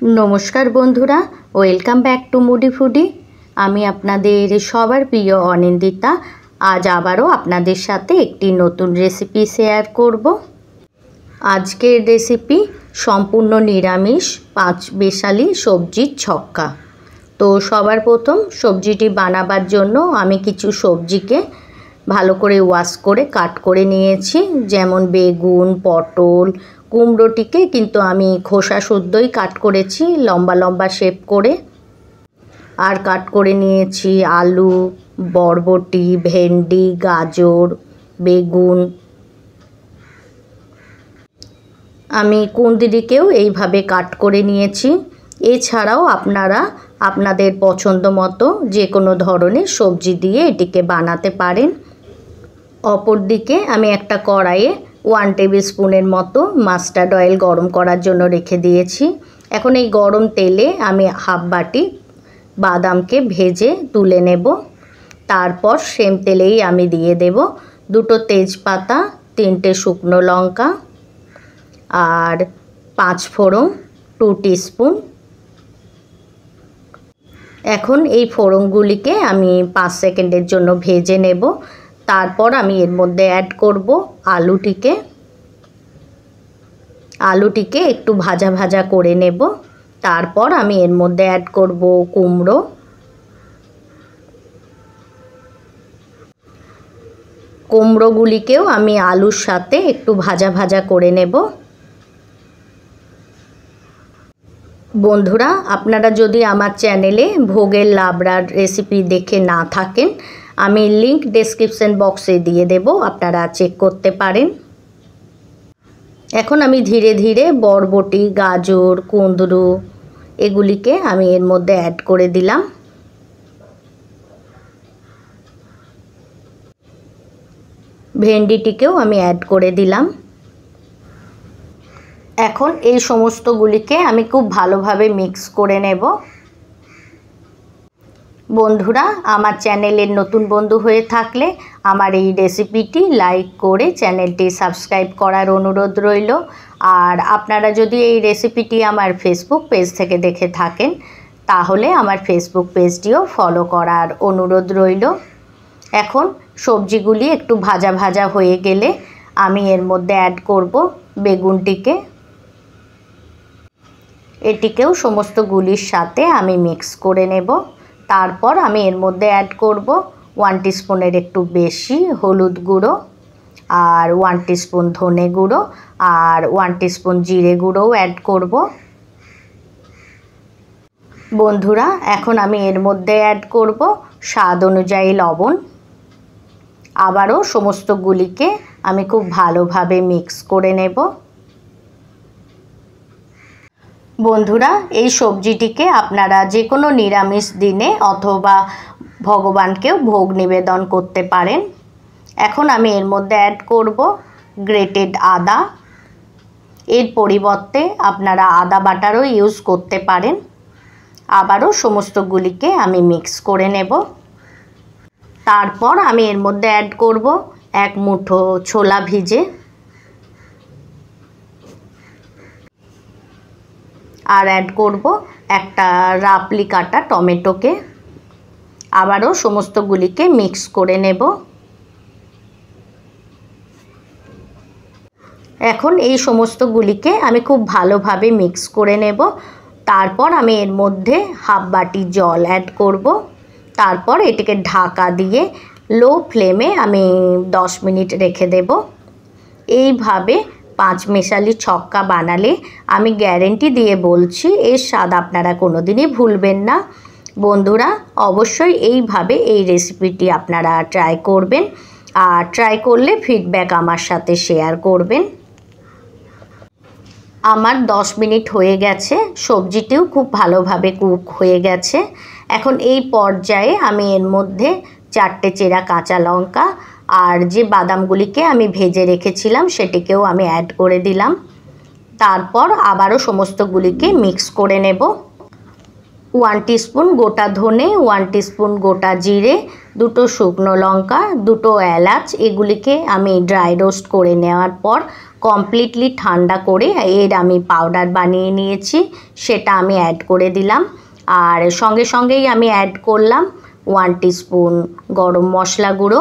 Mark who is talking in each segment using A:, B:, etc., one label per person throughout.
A: नमस्कार बंधुरा welcome back to मुडी फूडी। आमी आपनादेर सबार प्रिय अनिंदिता आज आबारो आपनादेर साथे एकटी नतून रेसिपि शेयर करब। आजकेर रेसिपि सम्पूर्ण निरामिष 5 बेशाली सब्जिर छक्का। तो सबार प्रथम सब्जिटी बानाबार जोन्नो आमी किछु सब्जिके भालो करे वाश करे काट करे नियेछि, जेमन बेगुन, पटल, कुमड़ोटिके किन्तु आमी खोसा शुद्धई काट करेछि लम्बा लम्बा शेप करे। आर काट करे नियेछि आलू, बरबटी, भेंडी, गाजर, बेगुन। आमी कुंदरिकेও এইভাবে काट करे नियेछि। এছাড়াও আপনারা আপনাদের পছন্দ মতো যে কোনো ধরনের সবজি দিয়ে এটিকে বানাতে পারেন। অপরদিকে আমি একটা কড়াইয়ে 1 টেবিল স্পুনের মতো মাস্টার্ড অয়েল গরম করার জন্য রেখে দিয়েছি। এখন এই গরম তেলে আমি হাফ বাটি বাদামকে ভেজে তুলে নেব। তারপর সেম তেলেই আমি দিয়ে দেব 2টো তেজপাতা, 3টে শুকনো লঙ্কা আর 5 ফোড়ন 2 টিস্পুন। এখন এই ফোড়নগুলিকে আমি 5 সেকেন্ডের জন্য ভেজে নেব। তারপর আমি এর মধ্যে অ্যাড করব আলুটিকে একটু ভাজা ভাজা করে নেব। তারপর আমি এর মধ্যে অ্যাড করব কুমড়োগুলিকেও আমি আলুর সাথে একটু ভাজা ভাজা করে নেব। বন্ধুরা, আপনারা যদি আমার চ্যানেলে ভোগের লাবড়ার রেসিপি দেখে না থাকেন, আমি লিংক ডেসক্রিপশন বক্সে দিয়ে দেব, আপনারা চেক করতে পারেন। এখন আমি ধীরে ধীরে বরবটি, গাজর, কুঁদরু এগুলিকে আমি এর মধ্যে অ্যাড করে দিলাম। ভেন্ডিটিকেও আমি অ্যাড করে দিলাম। এখন এই সমস্তগুলিকে আমি খুব ভালোভাবে মিক্স করে নেব। বন্ধুরা, আমার চ্যানেলের নতুন বন্ধু হয়ে থাকলে আমার এই রেসিপিটি লাইক করে চ্যানেলটি সাবস্ক্রাইব করার অনুরোধ রইল। আর আপনারা যদি এই রেসিপিটি আমার ফেসবুক পেজ থেকে দেখে থাকেন তাহলে আমার ফেসবুক পেজটিও ফলো করার অনুরোধ রইল। এখন সবজিগুলি একটু ভাজা ভাজা হয়ে গেলে আমি এর মধ্যে অ্যাড করব বেগুনটিকে। এটিকেও সমস্তগুলির সাথে আমি মিক্স করে নেব। তারপর আমি এর মধ্যে অ্যাড করব 1 টিস্পুনের একটু বেশি হলুদ গুঁড়ো আর 1 টিস্পুন ধনে গুঁড়ো আর 1 টিস্পুন জিরে গুঁড়োও অ্যাড করব। বন্ধুরা, এখন আমি এর মধ্যে অ্যাড করব স্বাদ অনুযায়ী লবণ। আবারও সমস্তগুলিকে আমি খুব ভালোভাবে মিক্স করে নেব। বন্ধুরা, এই সবজিটিকে আপনারা যে কোনো নিরামিষ দিনে অথবা ভগবানকেও ভোগ নিবেদন করতে পারেন। এখন আমি এর মধ্যে অ্যাড করব গ্রেটেড আদা। এর পরিবর্তে আপনারা আদা বাটারও ইউজ করতে পারেন। আবারও সমস্তগুলিকে আমি মিক্স করে নেব। তারপর আমি এর মধ্যে অ্যাড করব 1 মুঠো ছোলা ভিজে আর অ্যাড করব একটা রাফলি কাটা টমেটোকে। আবারও সমস্তগুলিকে মিক্স করে নেব। এখন এই সমস্তগুলিকে আমি খুব ভালোভাবে মিক্স করে নেব। তারপর আমি এর মধ্যে হাফ বাটি জল অ্যাড করব। তারপর এটিকে ঢাকা দিয়ে লো ফ্লেমে আমি 10 মিনিট রেখে দেব। এইভাবে 5 মেশালি ছক্কা বানালে আমি গ্যারেন্টি দিয়ে বলছি এর স্বাদ আপনারা কোনোদিনই ভুলবেন না। বন্ধুরা, অবশ্যই এইভাবে এই রেসিপিটি আপনারা ট্রাই করবেন আর ট্রাই করলে ফিডব্যাক আমার সাথে শেয়ার করবেন। আমার 10 মিনিট হয়ে গেছে, সবজিটিও খুব ভালোভাবে কুক হয়ে গেছে। এখন এই পর্যায়ে আমি এর মধ্যে 4টে চেরা কাঁচা লঙ্কা আর যে বাদামগুলিকে আমি ভেজে রেখেছিলাম সেটিকেও আমি অ্যাড করে দিলাম। তারপর আবারও সমস্তগুলিকে মিক্স করে নেব। 1 টিস্পুন গোটা ধনে, 1 টিস্পুন গোটা জিরে, 2টো শুকনো লঙ্কা, 2টো এলাচ এগুলিকে আমি ড্রাই রোস্ট করে নেওয়ার পর কমপ্লিটলি ঠান্ডা করে এর আমি পাউডার বানিয়ে নিয়েছি, সেটা আমি অ্যাড করে দিলাম। আর সঙ্গে সঙ্গেই আমি অ্যাড করলাম 1 টিস্পুন গরম মশলা গুঁড়ো।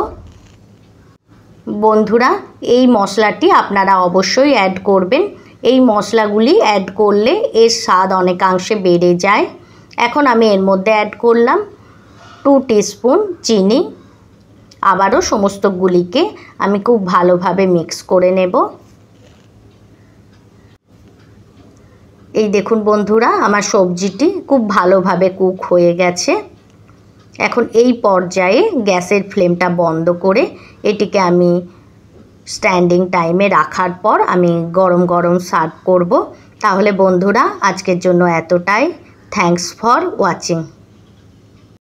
A: বন্ধুরা, এই মশলাটি আপনারা অবশ্যই অ্যাড করবেন। এই মশলাগুলি অ্যাড করলে এর স্বাদ অনেকাংশে বেড়ে যায়। এখন আমি এর মধ্যে অ্যাড করলাম 2 টিস্পুন চিনি। আবারও সমস্তগুলিকে আমি খুব ভালোভাবে মিক্স করে নেব। এই দেখুন বন্ধুরা, আমার সবজিটি খুব ভালোভাবে কুক হয়ে গেছে। এখন এই পর্যায়ে গ্যাসের ফ্লেমটা বন্ধ করে এটিকে আমি স্ট্যান্ডিং টাইমে রাখার পর আমি গরম গরম সার্ভ করব। তাহলে বন্ধুরা, আজকের জন্য এতটাই। Thanks for watching.